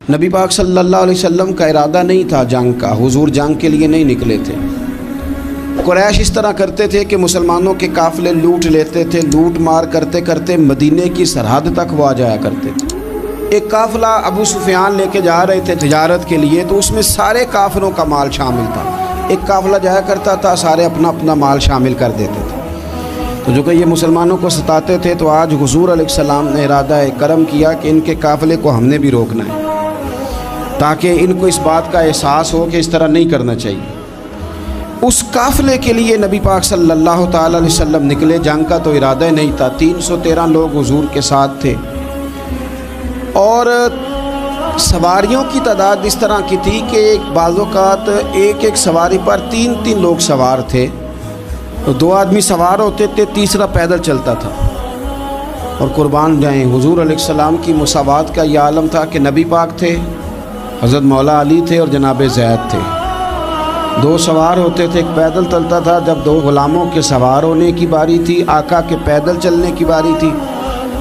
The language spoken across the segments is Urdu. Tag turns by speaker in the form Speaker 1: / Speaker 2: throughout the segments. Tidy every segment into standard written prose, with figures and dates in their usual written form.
Speaker 1: نبی پاک صلی اللہ علیہ وسلم کا ارادہ نہیں تھا جنگ کا، حضور جنگ کے لیے نہیں نکلے تھے۔ قریش اس طرح کرتے تھے کہ مسلمانوں کے قافلے لوٹ لیتے تھے، لوٹ مار کرتے کرتے مدینے کی سرحد تک وہ آ جایا کرتے تھے۔ ایک قافلہ ابو سفیان لے کے جا رہے تھے تجارت کے لیے، تو اس میں سارے کافروں کا مال شامل تھا۔ ایک قافلہ جایا کرتا تھا، سارے اپنا اپنا مال شامل کر دیتے تھے۔ تو جو کہ یہ مسلمانوں کو ستاتے تھے، تو آج حضور علیہ السلام نے ارادہ کرم کیا کہ ان کے قافلے کو ہم نے بھی روکنا ہے، تاکہ ان کو اس بات کا احساس ہو کہ اس طرح نہیں کرنا چاہیے۔ اس قافلے کے لیے نبی پاک صلی اللہ تعالی علیہ وسلم نکلے، جنگ کا تو ارادہ نہیں تھا۔ 313 لوگ حضور کے ساتھ تھے، اور سواریوں کی تعداد اس طرح کی تھی کہ بعض اوقات ایک سواری پر 3 لوگ سوار تھے، 2 آدمی سوار ہوتے تھے، تیسرا پیدل چلتا تھا۔ اور قربان جائیں، حضور علیہ السلام کی مساوات کا یہ عالم تھا کہ نبی پاک تھے، حضرت مولا علی تھے اور جناب زید تھے۔ 2 سوار ہوتے تھے، ایک پیدل چلتا تھا۔ جب 2 غلاموں کے سوار ہونے کی باری تھی، آقا کے پیدل چلنے کی باری تھی،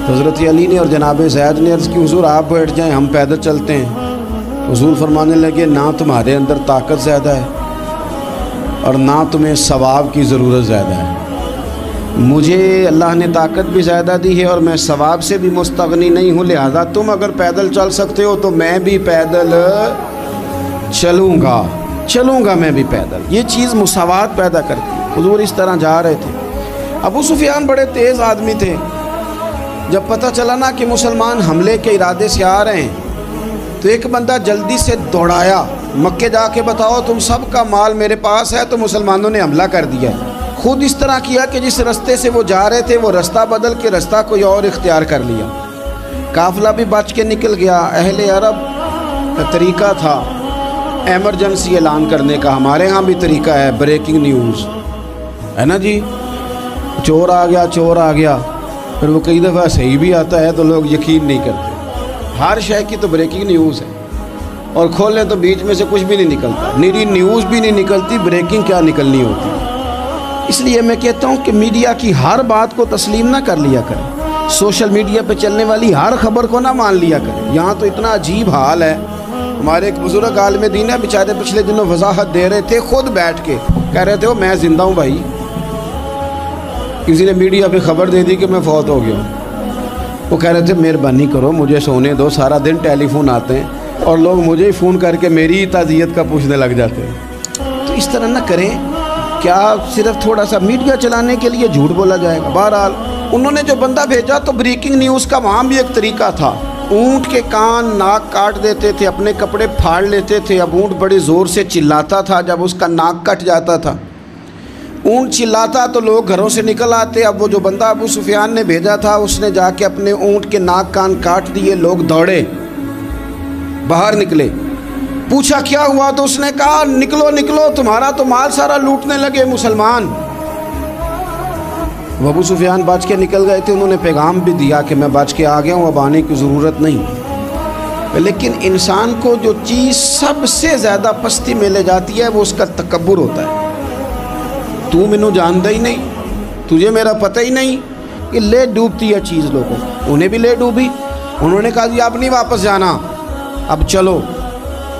Speaker 1: تو حضرت علی نے اور جناب زید نے عرض کی حضور آپ بیٹھ جائیں، ہم پیدل چلتے ہیں۔ حضور فرمانے لگے نہ تمہارے اندر طاقت زیادہ ہے اور نہ تمہیں ثواب کی ضرورت زیادہ ہے، مجھے اللہ نے طاقت بھی زیادہ دی ہے اور میں ثواب سے بھی مستغنی نہیں ہوں، لہذا تم اگر پیدل چل سکتے ہو تو میں بھی پیدل چلوں گا میں بھی پیدل۔ یہ چیز مساوات پیدا کرتی ہے۔ حضور اس طرح جا رہے تھے۔ ابو سفیان بڑے تیز آدمی تھے، جب پتہ چلا نا کہ مسلمان حملے کے ارادے سے آ رہے ہیں، تو ایک بندہ جلدی سے دوڑایا، مکے جا کے بتاؤ تم سب کا مال میرے پاس ہے۔ تو مسلمانوں نے حملہ کر دیا۔ خود اس طرح کیا کہ جس رستے سے وہ جا رہے تھے وہ رستہ بدل کے رستہ کوئی اور اختیار کر لیا۔ قافلہ بھی بچ کے نکل گیا۔ اہل عرب کا طریقہ تھا ایمرجنسی اعلان کرنے کا، ہمارے ہاں بھی طریقہ ہے بریکنگ نیوز، ہے نا جی، چور آ گیا، پھر وہ کئی دفعہ صحیح بھی آتا ہے تو لوگ یقین نہیں کرتے۔ ہر شے کی تو بریکنگ نیوز ہے، اور کھولیں تو بیچ میں سے کچھ بھی نہیں نکلتا، نیری نیوز بھی نہیں نکلتی، بریکنگ کیا نکلنی ہوتی ہے۔ اس لیے میں کہتا ہوں کہ میڈیا کی ہر بات کو تسلیم نہ کر لیا کریں، سوشل میڈیا پہ چلنے والی ہر خبر کو نہ مان لیا کریں۔ یہاں تو اتنا عجیب حال ہے، ہمارے ایک بزرگ عالم دین ہے، بیچارے پچھلے دنوں وضاحت دے رہے تھے، خود بیٹھ کے کہہ رہے تھے میں زندہ ہوں بھائی، کسی نے میڈیا پہ خبر دے دی کہ میں فوت ہو گیا ہوں۔ وہ کہہ رہے تھے مہربانی کرو مجھے سونے دو، سارا دن ٹیلی فون آتے ہیں اور لوگ مجھے ہی فون کر کے میری ہی تعزیت کا پوچھنے لگ جاتے ہیں۔ تو اس طرح نہ کریں، کیا صرف تھوڑا سا میڈیا چلانے کے لیے جھوٹ بولا جائے گا؟ بہرحال انہوں نے جو بندہ بھیجا تو بریکنگ نیوز کا وہاں بھی ایک طریقہ تھا، اونٹ کے کان ناک کاٹ دیتے تھے، اپنے کپڑے پھاڑ لیتے تھے۔ اب اونٹ بڑے زور سے چلاتا تھا، جب اس کا ناک کٹ جاتا تھا، اونٹ چلاتا تو لوگ گھروں سے نکل آتے۔ اب وہ جو بندہ ابو سفیان نے بھیجا تھا، اس نے جا کے اپنے اونٹ کے ناک کان کاٹ دیے، لوگ دوڑے باہر نکلے، پوچھا کیا ہوا تو اس نے کہا نکلو تمہارا تو مال سارا لوٹنے لگے مسلمان۔ وہ ابو سفیان بچ کے نکل گئے تھے، انہوں نے پیغام بھی دیا کہ میں بچ کے آ گیا ہوں، اب آنے کی ضرورت نہیں۔ لیکن انسان کو جو چیز سب سے زیادہ پستی میں لے جاتی ہے وہ اس کا تکبر ہوتا ہے۔ تو مینوں جانتا ہی نہیں، تجھے میرا پتہ ہی نہیں، کہ لے ڈوبتی ہے چیز لوگوں۔ انہیں بھی لے ڈوبی، انہوں نے کہا جی اب نہیں واپس جانا، اب چلو۔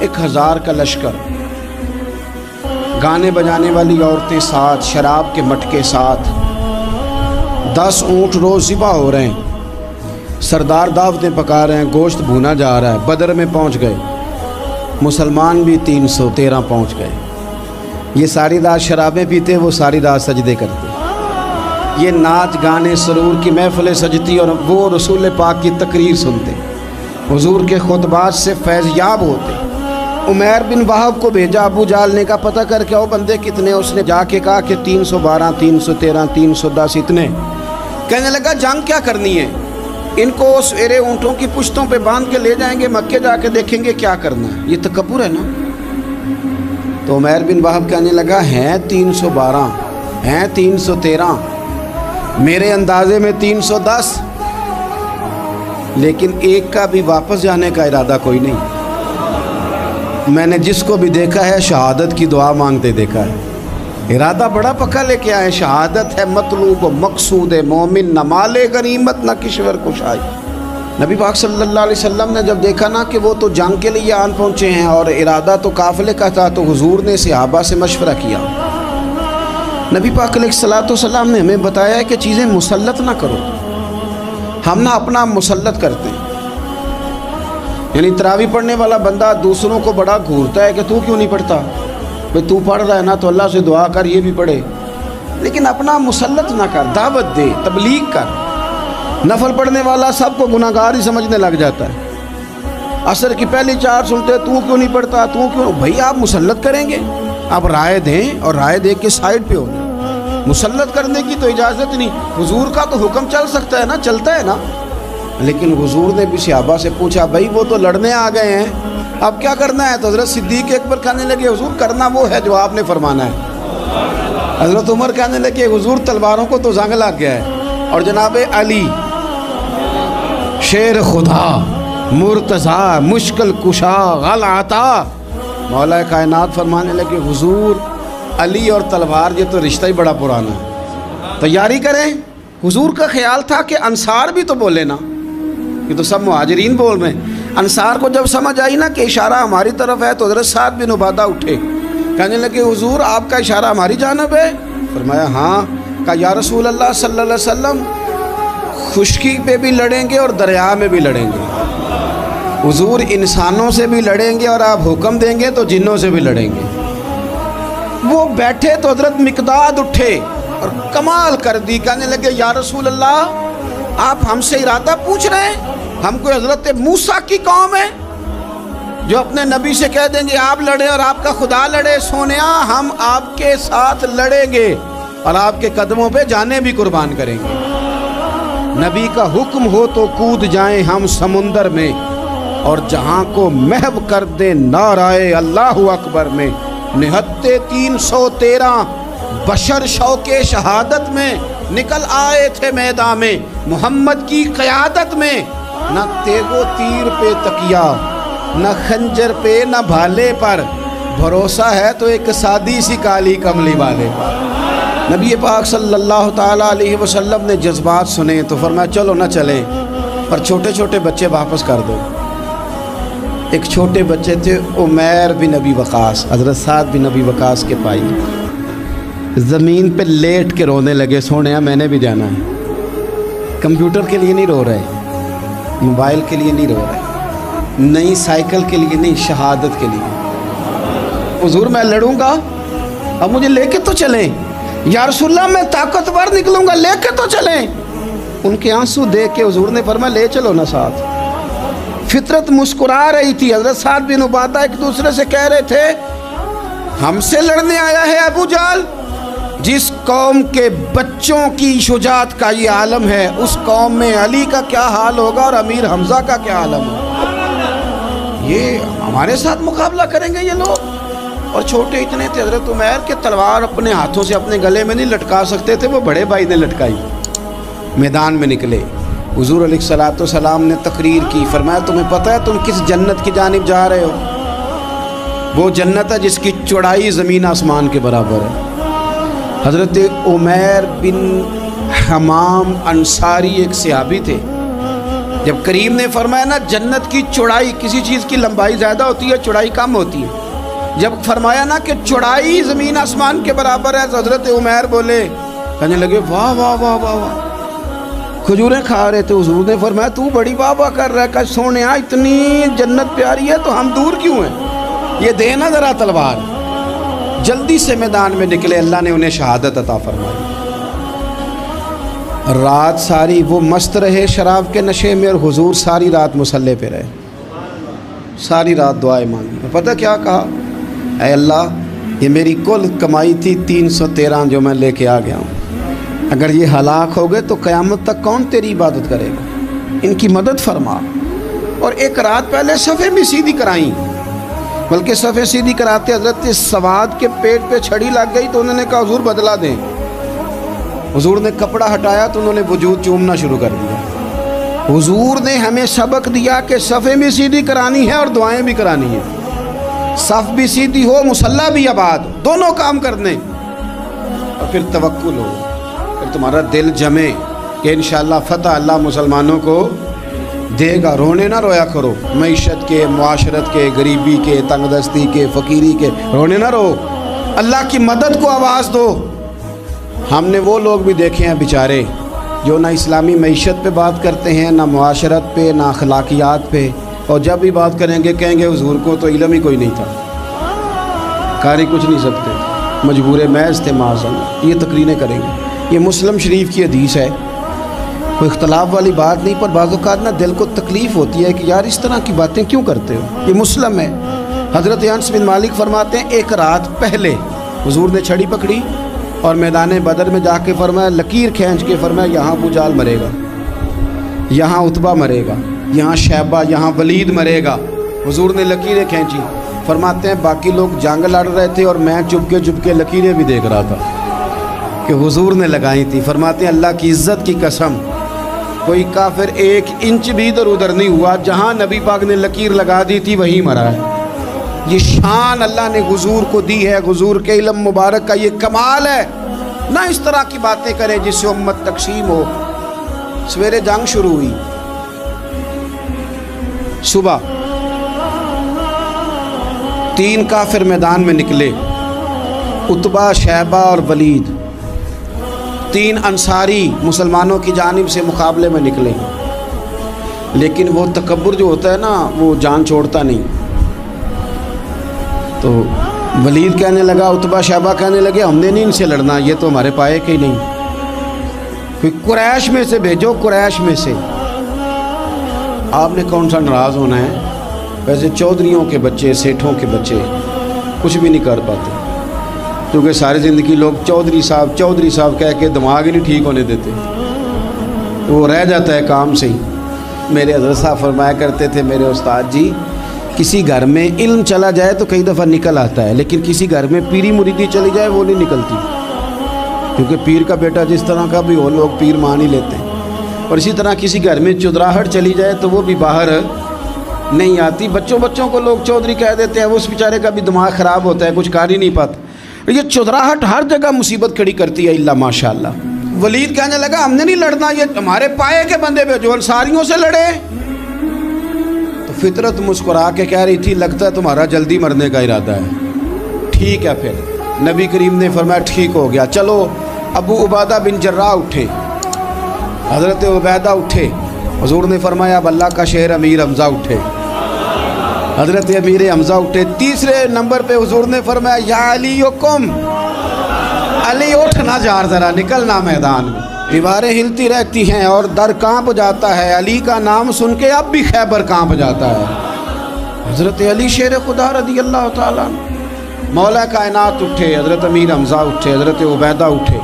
Speaker 1: 1000 کا لشکر، گانے بجانے والی عورتیں ساتھ، شراب کے مٹکے ساتھ، 10 اونٹ روز ذبح ہو رہے ہیں، سردار دعوتیں پکا رہے ہیں، گوشت بھونا جا رہا ہے۔ بدر میں پہنچ گئے، مسلمان بھی 313 پہنچ گئے۔ یہ ساری رات شرابیں پیتے، وہ ساری رات سجدے کرتے، یہ ناچ گانے سرور کی محفلیں سجتی اور وہ رسول پاک کی تقریر سنتے، حضور کے خطبات سے فیض یاب ہوتے۔ عمیر بن وہب کو بھیجا ابو جہل نے کہا پتہ کر کے آؤ بندے کتنے، اس نے جا کے کہا کہ 312 313 310 اتنے۔ کہنے لگا جنگ کیا کرنی ہے، ان کو سویرے اونٹوں کی پشتوں پہ باندھ کے لے جائیں گے، مکے جا کے دیکھیں گے کیا کرنا ہے۔ یہ تکبر ہے نا۔ تو عمیر بن وہب کہنے لگا ہیں 312 ہیں 313، میرے اندازے میں 310، لیکن ایک کا بھی واپس جانے کا ارادہ کوئی نہیں۔ میں نے جس کو بھی دیکھا ہے شہادت کی دعا مانگتے دیکھا ہے، ارادہ بڑا پکا لے کے آئے، شہادت ہے مطلوب و مقصود مومن، نہ مال غنیمت نہ کشور کشائی۔ نبی پاک صلی اللہ علیہ وسلم نے جب دیکھا نا کہ وہ تو جنگ کے لیے آن پہنچے ہیں اور ارادہ تو قافلے کا تھا، تو حضور نے صحابہ سے مشورہ کیا۔ نبی پاک علیہ الصلوۃ والسلام نے ہمیں بتایا ہے کہ چیزیں مسلط نہ کرو، ہم نہ اپنا مسلط کرتے ہیں۔ یعنی تراویح پڑھنے والا بندہ دوسروں کو بڑا گھورتا ہے کہ تو کیوں نہیں پڑھتا، بھئی تو پڑھ رہا ہے نا تو اللہ سے دعا کر یہ بھی پڑھے، لیکن اپنا مسلط نہ کر، دعوت دے، تبلیغ کر۔ نفل پڑھنے والا سب کو گناہگار ہی سمجھنے لگ جاتا ہے، عصر کی پہلی 4 سنتے تو کیوں نہیں پڑھتا، تو کیوں؟ بھئی آپ مسلط کریں گے، آپ رائے دیں اور رائے دے کے سائڈ پہ ہو جائیں۔ مسلط کرنے کی تو اجازت نہیں، حضور کا تو حکم چل سکتا ہے نا، چلتا ہے نا، لیکن حضور نے بھی صحابہ سے پوچھا بھئی وہ تو لڑنے آ گئے ہیں، اب کیا کرنا ہے؟ تو حضرت صدیق اکبر کہنے لگے حضور کرنا وہ ہے جو آپ نے فرمانا ہے۔ حضرت عمر کہنے لگے حضور تلواروں کو تو زنگ لگ گیا ہے۔ اور جناب علی شیر خدا مرتضیٰ مشکل کشا غل عطا، مولا کائنات فرمانے لگے حضور علی اور تلوار یہ تو رشتہ ہی بڑا پرانا ہے، تیاری کریں۔ حضور کا خیال تھا کہ انصار بھی تو بولے نا، یہ تو سب مہاجرین بول رہے ہیں۔ انصار کو جب سمجھ آئی نا کہ اشارہ ہماری طرف ہے تو حضرت سعد بن عبادہ اٹھے، کہنے لگے حضور آپ کا اشارہ ہماری جانب ہے؟ فرمایا ہاں۔ کہا یا رسول اللہ صلی اللہ علیہ وسلم خشکی پہ بھی لڑیں گے اور دریا میں بھی لڑیں گے، حضور انسانوں سے بھی لڑیں گے اور آپ حکم دیں گے تو جنوں سے بھی لڑیں گے۔ وہ بیٹھے تو حضرت مقداد اٹھے اور کمال کر دی، کہنے لگے یا رسول اللہ آپ ہم سے ارادہ پوچھ رہے ہیں؟ ہم کوئی حضرت موسیٰ کی قوم ہے جو اپنے نبی سے کہہ دیں گے آپ لڑیں اور آپ کا خدا لڑے؟ سونیا ہم آپ کے ساتھ لڑیں گے اور آپ کے قدموں پہ جانیں بھی قربان کریں گے۔ نبی کا حکم ہو تو کود جائیں ہم سمندر میں اور جہاں کو محو کر دیں نعرہ اللہ اکبر میں۔ نہتے 313 بشر شوق شہادت میں نکل آئے تھے میدان میں، محمد کی قیادت میں نہ تیغ و تیر پہ تکیہ، نہ خنجر پہ نہ بھالے پر، بھروسہ ہے تو ایک سادی سی کالی کملی والے پر۔ نبی پاک صلی اللہ تعالیٰ علیہ وسلم نے جذبات سنے تو فرمایا چلو نہ چلیں، پر چھوٹے چھوٹے بچے واپس کر دو۔ ایک چھوٹے بچے تھے عمیر بن ابی وقاص، حضرت سعد بن ابی وقاص کے بھائی، زمین پہ لیٹ کے رونے لگے، سونے میں نے بھی جانا ہے۔ کمپیوٹر کے لیے نہیں رو رہے، موبائل کے لیے نہیں رو رہے، نئی سائیکل کے لیے نہیں، شہادت کے لیے۔ حضور میں لڑوں گا، اب مجھے لے کے تو چلیں۔ یا رسول اللہ میں طاقتور نکلوں گا، لے کے تو چلیں۔ ان کے آنسو دیکھ کے حضور نے فرمایا لے چلو نا ساتھ۔ فطرت مسکرا رہی تھی۔ حضرت سعد بن عبادہ ایک دوسرے سے کہہ رہے تھے ہم سے لڑنے آیا ہے ابو جہل، جس قوم کے بچوں کی شجاعت کا یہ عالم ہے، اس قوم میں علی کا کیا حال ہوگا اور امیر حمزہ کا کیا عالم ہوگا۔ یہ ہمارے ساتھ مقابلہ کریں گے یہ لوگ؟ اور چھوٹے اتنے تھے حضرت عمیر کے تلوار اپنے ہاتھوں سے اپنے گلے میں نہیں لٹکا سکتے تھے، وہ بڑے بھائی نے لٹکائی۔ میدان میں نکلے، حضور علیہ الصلوۃ والسلام نے تقریر کی، فرمایا تمہیں پتہ ہے تم کس جنت کی جانب جا رہے ہو؟ وہ جنت ہے جس کی چوڑائی زمین آسمان کے برابر ہے۔ حضرت عمیر بن حمام انصاری ایک صحابی تھے، جب کریم نے فرمایا نا جنت کی چوڑائی، کسی چیز کی لمبائی زیادہ ہوتی ہے چوڑائی کم ہوتی ہے، جب فرمایا نا کہ چوڑائی زمین آسمان کے برابر ہے تو حضرت عمیر بولے، کہنے لگے واہ واہ واہ واہ واہ۔ کھجوریں کھا رہے تھے، حضور نے فرمایا تو بڑی واہ واہ کر رہا ہے، کہ سونیا اتنی جنت پیاری ہے تو ہم دور کیوں ہیں، یہ دینا ذرا تلوار۔ جلدی سے میدان میں نکلے، اللہ نے انہیں شہادت عطا فرمائی۔ رات ساری وہ مست رہے شراب کے نشے میں، اور حضور ساری رات مصلی پہ رہے، ساری رات دعائیں مانگی۔ پتہ کیا کہا؟ اے اللہ یہ میری کل کمائی تھی 313 جو میں لے کے آ گیا ہوں، اگر یہ ہلاک ہو گئے تو قیامت تک کون تیری عبادت کرے گا، ان کی مدد فرما۔ اور ایک رات پہلے صفیں بھی سیدھی کرائیں، بلکہ صفیں سیدھی کراتے حضرت سواد کے پیٹ پہ چھڑی لگ گئی تو انہوں نے کہا حضور بدلا دیں۔ حضور نے کپڑا ہٹایا تو انہوں نے وجود چومنا شروع کر دیا۔ حضور نے ہمیں سبق دیا کہ صفیں بھی سیدھی کرانی ہے اور دعائیں بھی کرانی ہیں، صف بھی سیدھی ہو، مصلی بھی آباد، دونوں کام کرنے، اور پھر توکل ہو، پھر تمہارا دل جمے کہ انشاءاللہ فتح اللہ مسلمانوں کو دے گا، رونے نہ رویا کرو، معیشت کے، معاشرت کے، غریبی کے، تنگ دستی کے، فقیری کے رونے نہ رو، اللہ کی مدد کو آواز دو۔ ہم نے وہ لوگ بھی دیکھے ہیں بیچارے جو نہ اسلامی معیشت پہ بات کرتے ہیں، نہ معاشرت پہ، نہ اخلاقیات پہ، اور جب بھی بات کریں گے کہیں گے حضور کو تو علم ہی کوئی نہیں تھا، قاری کچھ نہیں سکتے، مجبور محض تھے معاذ اللہ، یہ تقریریں کریں گے۔ یہ مسلم شریف کی حدیث ہے، کوئی اختلاف والی بات نہیں، پر بعض اوقات نا دل کو تکلیف ہوتی ہے کہ یار اس طرح کی باتیں کیوں کرتے ہو، یہ مسلم ہے۔ حضرت انس بن مالک فرماتے ہیں ایک رات پہلے حضور نے چھڑی پکڑی اور میدان بدر میں جا کے فرمایا، لکیر کھینچ کے فرمایا یہاں ابو جہل مرے گا، یہاں عتبہ مرے گا، یہاں شیبہ، یہاں ولید مرے گا۔ حضور نے لکیریں کھینچی، فرماتے ہیں باقی لوگ جنگ لڑ رہے تھے اور میں چپ کے لکیریں بھی دیکھ رہا تھا کہ حضور نے لگائی تھی۔ فرماتے ہیں اللہ کی عزت کی قسم کوئی کافر 1 انچ بھی ادھر ادھر نہیں ہوا، جہاں نبی پاک نے لکیر لگا دی تھی وہیں مرا ہے۔ یہ شان اللہ نے حضور کو دی ہے، حضور کے علم مبارک کا یہ کمال ہے۔ نہ اس طرح کی باتیں کریں جس سے امت تقسیم ہو۔ سویرے جنگ شروع ہوئی، صبح 3 کافر میدان میں نکلے، عتبہ، شیبہ اور ولید، 3 انصاری مسلمانوں کی جانب سے مقابلے میں نکلے، لیکن وہ تکبر جو ہوتا ہے نا وہ جان چھوڑتا نہیں۔ تو ولید کہنے لگا، عتبہ شیبہ کہنے لگے ہم نے نہیں ان سے لڑنا، یہ تو ہمارے پائے کے ہی نہیں، کوئی قریش میں سے بھیجو، قریش میں سے۔ آپ نے کون سا ناراض ہونا ہے، ویسے چودھریوں کے بچے، سیٹھوں کے بچے کچھ بھی نہیں کر پاتے، کیونکہ ساری زندگی لوگ چودھری صاحب کہہ کے دماغ ہی نہیں ٹھیک ہونے دیتے، وہ رہ جاتا ہے کام سے ہی۔ میرے حضرت صاحب فرمایا کرتے تھے، میرے استاد جی، کسی گھر میں علم چلا جائے تو کئی دفعہ نکل آتا ہے، لیکن کسی گھر میں پیری مریدی چلی جائے وہ نہیں نکلتی، کیونکہ پیر کا بیٹا جس طرح کا بھی ہو لوگ پیر مان ہی لیتے ہیں۔ اور اسی طرح کسی گھر میں چودراہٹ چلی جائے تو وہ بھی باہر نہیں آتی۔ بچوں کو لوگ چودھری کہہ دیتے ہیں، وہ اس بیچارے کا بھی دماغ خراب ہوتا ہے، کچھ کر ہی نہیں پاتا۔ یہ چودراہٹ ہر جگہ مصیبت کھڑی کرتی ہے، اللہ ماشاء اللہ۔ ولید کہنے لگا ہم نے نہیں لڑنا، یہ ہمارے پائے کے بندے پہ جو انصاریوں سے لڑے۔ تو فطرت مسکرا کے کہہ رہی تھی لگتا ہے تمہارا جلدی مرنے کا ارادہ ہے، ٹھیک ہے۔ پھر نبی کریم نے فرمایا ٹھیک ہو گیا، چلو۔ ابو عبیدہ بن جراح اٹھے، حضرت عبیدہ اٹھے، حضور نے فرمایا اب اللہ کا شہر امیر حمزہ اٹھے، حضرت امیر حمزہ اٹھے۔ تیسرے نمبر پہ حضور نے فرمایا یا علی کم، علی اٹھنا جار ذرا نکلنا میدان میں۔ دیواریں ہلتی رہتی ہیں اور در کانپ جاتا ہے، علی کا نام سن کے اب بھی خیبر کانپ جاتا ہے۔ حضرت علی شیر خدا رضی اللہ تعالیٰ مولا کائنات اٹھے، حضرت امیر حمزہ اٹھے، حضرت عبیدہ اٹھے،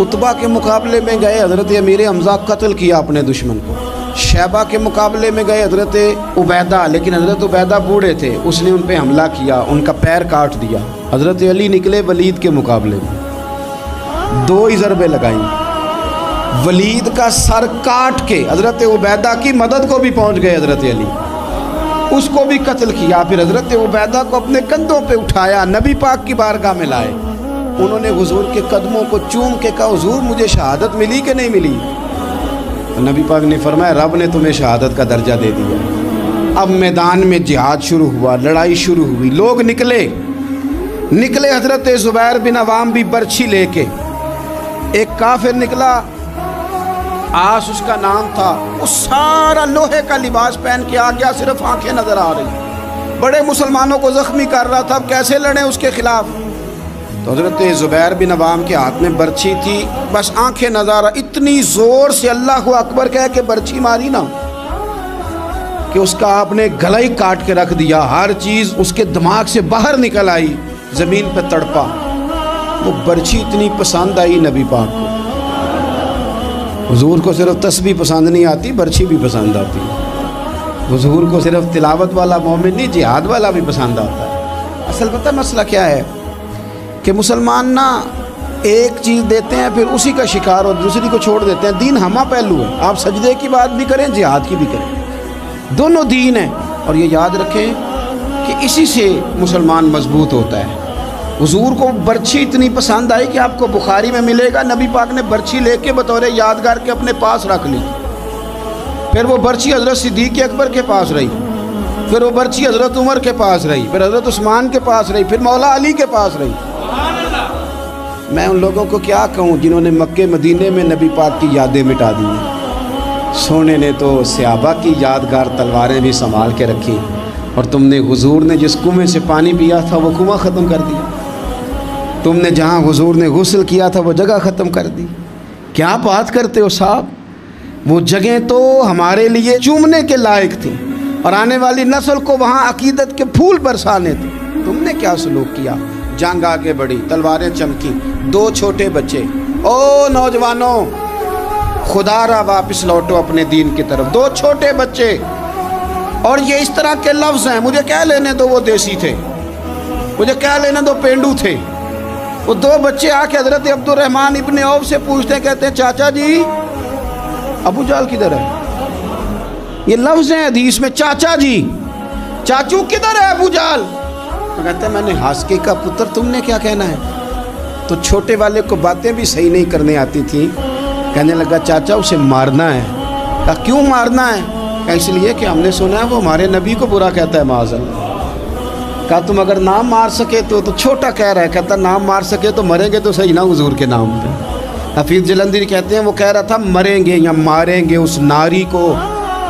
Speaker 1: عتبہ کے مقابلے میں گئے، حضرت امیر حمزہ قتل کیا اپنے دشمن کو۔ شیبہ کے مقابلے میں گئے حضرت عبیدہ، لیکن حضرت عبیدہ بوڑھے تھے، اس نے ان پہ حملہ کیا، ان کا پیر کاٹ دیا۔ حضرت علی نکلے ولید کے مقابلے میں، 2 ہی ضربیں لگائیں، ولید کا سر کاٹ کے حضرت عبیدہ کی مدد کو بھی پہنچ گئے حضرت علی، اس کو بھی قتل کیا۔ پھر حضرت عبیدہ کو اپنے کندھوں پہ اٹھایا، نبی پاک کی بارگاہ میں لائے، انہوں نے حضور کے قدموں کو چوم کے کہا حضور مجھے شہادت ملی کہ نہیں ملی؟ نبی پاک نے فرمایا رب نے تمہیں شہادت کا درجہ دے دیا۔ اب میدان میں جہاد شروع ہوا، لڑائی شروع ہوئی، لوگ نکلے۔ حضرت زبیر بن عوام بھی برچھی لے کے، ایک کافر نکلا، آس اس کا نام تھا، وہ سارا لوہے کا لباس پہن کے آ گیا، صرف آنکھیں نظر آ رہی، بڑے مسلمانوں کو زخمی کر رہا تھا، اب کیسے لڑیں اس کے خلاف؟ تو حضرت زبیر بن عوام کے ہاتھ میں برچھی تھی، بس آنکھیں نظر، اتنی زور سے اللہ اکبر کہہ کے برچھی ماری نا کہ اس کا آپ نے گلا ہی کاٹ کے رکھ دیا، ہر چیز اس کے دماغ سے باہر نکل آئی، زمین پہ تڑپا۔ وہ برچھی اتنی پسند آئی نبی پاک کو، حضور کو صرف تسبیح پسند نہیں آتی، برچھی بھی پسند آتی، حضور کو صرف تلاوت والا مومن نہیں، جہاد والا بھی پسند آتا ہے۔ اصل پتہ مسئلہ کیا ہے کہ مسلمان نا ایک چیز دیتے ہیں پھر اسی کا شکار اور دوسری کو چھوڑ دیتے ہیں۔ دین ہمہ پہلو ہے، آپ سجدے کی بات بھی کریں، جہاد کی بھی کریں، دونوں دین ہیں۔ اور یہ یاد رکھیں کہ اسی سے مسلمان مضبوط ہوتا ہے۔ حضور کو برچھی اتنی پسند آئی کہ آپ کو بخاری میں ملے گا، نبی پاک نے برچھی لے کے بطور یادگار کے اپنے پاس رکھ لی۔ پھر وہ برچی حضرت صدیق اکبر کے پاس رہی، پھر وہ برچی حضرت عمر کے پاس رہی، پھر حضرت عثمان کے پاس رہی، پھر مولا علی کے پاس رہی۔ میں ان لوگوں کو کیا کہوں جنہوں نے مکے مدینے میں نبی پاک کی یادیں مٹا دی ہیں۔ سونے نے تو صحابہ کی یادگار تلواریں بھی سنبھال کے رکھی، اور تم نے حضور نے جس کنویں سے پانی پیا تھا وہ کنواں ختم کر دیا، تم نے جہاں حضور نے غسل کیا تھا وہ جگہ ختم کر دی۔ کیا بات کرتے ہو صاحب، وہ جگہیں تو ہمارے لیے چومنے کے لائق تھیں اور آنے والی نسل کو وہاں عقیدت کے پھول برسانے تھے۔ تم نے کیا سلوک کیا؟ جنگ آگے بڑھی، تلواریں چمکی، 2 چھوٹے بچے۔ او نوجوانوں، خدا را واپس لوٹو اپنے دین کی طرف۔ 2 چھوٹے بچے، اور یہ اس طرح کے لفظ ہیں، مجھے کہہ لینے دو وہ دیسی تھے، مجھے کہہ لینے دو پینڈو تھے۔ وہ 2 بچے آ کے حضرت عبد الرحمن ابن عوف سے پوچھتے ہیں، کہتے ہیں چاچا جی ابو جہل کدھر ہے؟ یہ لفظ ہیں حدیث میں، چاچا جی، چاچو کدھر ہے ابو جہل؟ تو کہتے ہیں میں نے ہاسکے کا پتر، تم نے کیا کہنا ہے؟ تو چھوٹے والے کو باتیں بھی صحیح نہیں کرنے آتی تھی، کہنے لگا چاچا اسے مارنا ہے۔ کہا کیوں مارنا ہے؟ کہا اس لیے کہ ہم نے سنا ہے وہ ہمارے نبی کو برا کہتا ہے معاذ اللہ۔ کہا تم اگر نام مار سکے تو چھوٹا کہہ رہا ہے، کہتا نام مار سکے تو مریں گے تو صحیح نا حضور کے نام پہ۔ حفیظ جلندری کہتے ہیں وہ کہہ رہا تھا مریں گے یا ماریں گے اس ناری کو،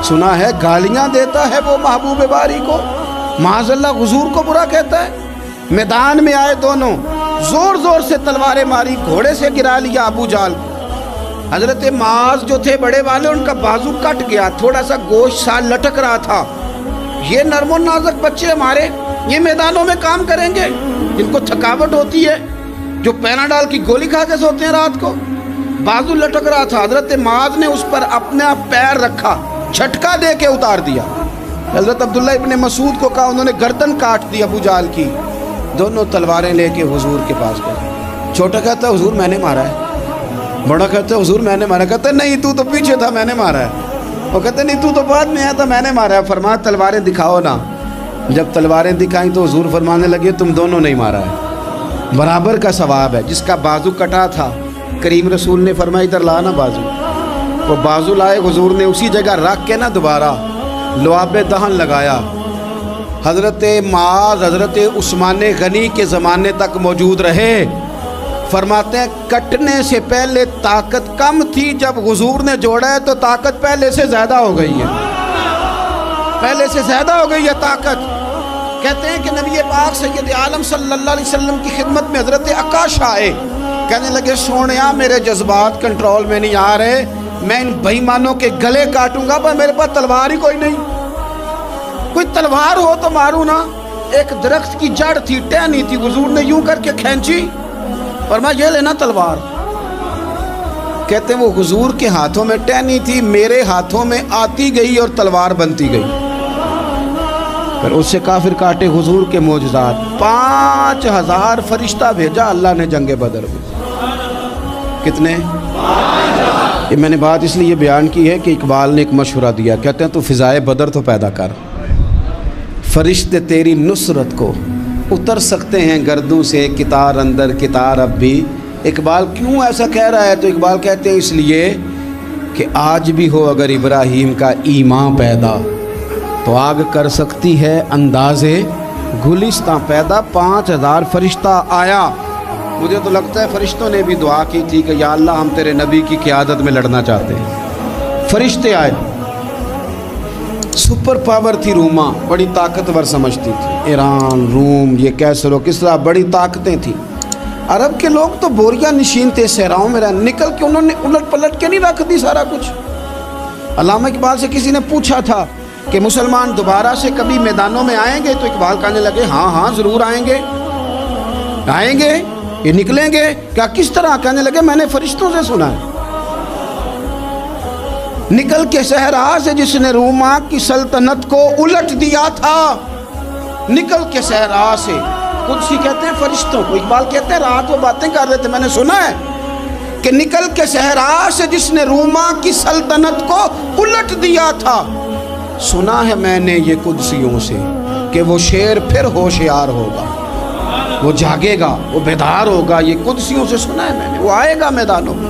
Speaker 1: سنا ہے گالیاں دیتا ہے وہ محبوب باری کو، معاذ اللہ حضور کو برا کہتا ہے۔ میدان میں آئے دونوں، زور زور سے تلواریں ماری، گھوڑے سے گرا لیا ابو جہل کو۔ حضرت معاذ جو تھے بڑے والے، ان کا بازو کٹ گیا، تھوڑا سا گوشت سا لٹک رہا تھا۔ یہ نرم و نازک بچے ہمارے، یہ میدانوں میں کام کریں گے؟ جن کو تھکاوٹ ہوتی ہے، جو پیناڈال کی گولی کھا کے سوتے ہیں رات کو، بازو لٹک رہا تھا۔ حضرت معاذ نے اس پر اپنا پیر رکھا، جھٹکا دے کے اتار دیا۔ حضرت عبداللہ ابن مسعود کو کہا، انہوں نے گردن کاٹ دی ابو جہل کی۔ دونوں تلواریں لے کے حضور کے پاس گئے۔ چھوٹا کہتا ہے حضور میں نے مارا ہے، بڑا کہتا ہے حضور میں نے مارا ہے۔ کہتا ہے نہیں تو پیچھے تھا، میں نے مارا ہے۔ وہ کہتے نہیں تو بعد میں آیا تھا، میں نے مارا ہے۔ فرمایا تلواریں دکھاؤ نا۔ جب تلواریں دکھائیں تو حضور فرمانے لگے تم دونوں نہیں مارا ہے، برابر کا ثواب ہے۔ جس کا بازو کٹا تھا کریم رسول نے فرمایا ادھر لانا بازو، وہ بازو لائے، حضور نے اسی جگہ رکھ کے نا دوبارہ لعاب دہن لگایا۔ حضرت معاذ حضرت عثمان غنی کے زمانے تک موجود رہے۔ فرماتے ہیں کٹنے سے پہلے طاقت کم تھی، جب حضور نے جوڑا ہے تو طاقت پہلے سے زیادہ ہو گئی ہے، پہلے سے زیادہ ہو گئی ہے طاقت۔ کہتے ہیں کہ نبی پاک سید عالم صلی اللہ علیہ وسلم کی خدمت میں حضرت عکاش آئے، کہنے لگے سونیا میرے جذبات کنٹرول میں نہیں آ رہے، میں ان بے ایمانوں کے گلے کاٹوں گا، پر میرے پاس تلوار ہی کوئی نہیں، کوئی تلوار ہو تو ماروں نا۔ ایک درخت کی جڑ تھی، ٹہنی تھی، حضور نے یوں کر کے کھینچی، فرمایا یہ لینا تلوار۔ کہتے ہیں وہ حضور کے ہاتھوں میں ٹہنی تھی، میرے ہاتھوں میں آتی گئی اور تلوار بنتی گئی۔ پھر اس سے کافر کاٹے حضور کے معجزات۔ 5000 فرشتہ بھیجا اللہ نے جنگ بدر میں۔ کتنے؟ یہ میں نے بات اس لیے بیان کی ہے کہ اقبال نے ایک مشورہ دیا، کہتے ہیں تو فضائے بدر تو پیدا کر، فرشتے تیری نصرت کو اتر سکتے ہیں گردوں سے، کتار اندر کتار اب بھی۔ اقبال کیوں ایسا کہہ رہا ہے؟ تو اقبال کہتے ہیں اس لیے کہ آج بھی ہو اگر ابراہیم کا ایمان پیدا تو آگ کر سکتی ہے انداز گلستاں پیدا۔ 5000 فرشتہ آیا۔ مجھے تو لگتا ہے فرشتوں نے بھی دعا کی تھی کہ یا اللہ ہم تیرے نبی کی قیادت میں لڑنا چاہتے ہیں۔ فرشتے آئے، سپر پاور تھی روما، بڑی طاقتور سمجھتی تھی، ایران، روم، یہ کیسر و کسرا، بڑی طاقتیں تھیں۔ عرب کے لوگ تو بوریا نشین تھے، صحراؤں میں نکل کے انہوں نے الٹ پلٹ کے نہیں رکھ دی سارا کچھ۔ علامہ اقبال سے کسی نے پوچھا تھا کہ مسلمان دوبارہ سے کبھی میدانوں میں آئیں گے؟ تو اقبال کہنے لگے ہاں ہاں ضرور آئیں گے، آئیں گے، یہ نکلیں گے۔ کیا کس طرح؟ کہنے لگے میں نے فرشتوں سے سنا ہے، نکل کے صحرا سے جس نے روما کی سلطنت کو الٹ دیا تھا، نکل کے صحرا سے۔ قدسی کہتے ہیں فرشتوں کو، اقبال کہتے ہیں رات وہ باتیں کر رہے تھے، میں نے سنا ہے کہ نکل کے صحرا سے جس نے روما کی سلطنت کو الٹ دیا تھا، سنا ہے میں نے یہ قدسیوں سے کہ وہ شیر پھر ہوشیار ہوگا، وہ جاگے گا، وہ بیدار ہوگا۔ یہ قدسیوں سے سنا ہے میں نے، وہ آئے گا میدانوں میں۔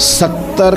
Speaker 1: 70